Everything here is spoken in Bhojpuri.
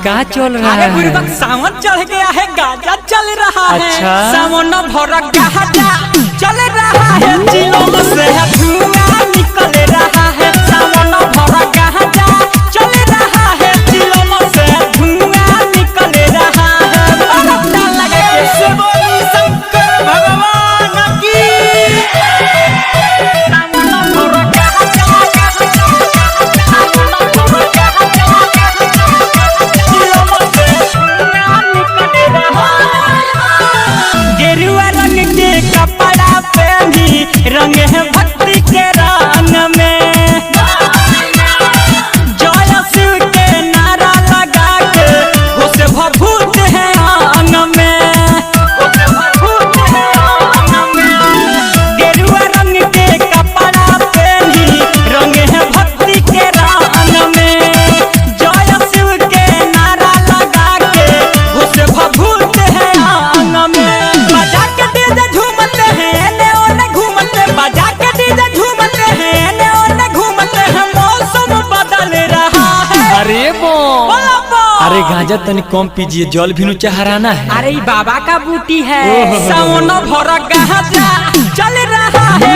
का चल रहा है? बुढ़बक सावन चढ़ गया है, गाजा चल रहा है। अच्छा। सावन भर गाजा चल रहा है, चिलों से धुआं निकल रहा है। सावन भर गाजा चल रहा है, चिलों से धुआं निकल रहा है। बड़ा लगे से बोली शंकर भगवान की। गेरुआ रंग के कपड़ा पहनी, रंग है भक्ति के रंग में। जय शिव के नारा लगा के होश भभूत है आंग में। गेरुआ रंग के कपड़ा पहनी, रंग है भक्ति के रंग में। जय शिव के नारा लगा के होश भभूत है आंग में। बजा के डीजे झूमते हैं, ने ओने घूमते, बजा के डीजे झूमते हैं, ने ओने घूमते हैं। मौसम बदल रहा है। अरे बो अरे गांजा तनी कम पीजिए, जल भी चढ़ाना है। अरे बाबा का बूटी है। ओहो। सावन भर गाजा चल रहा है,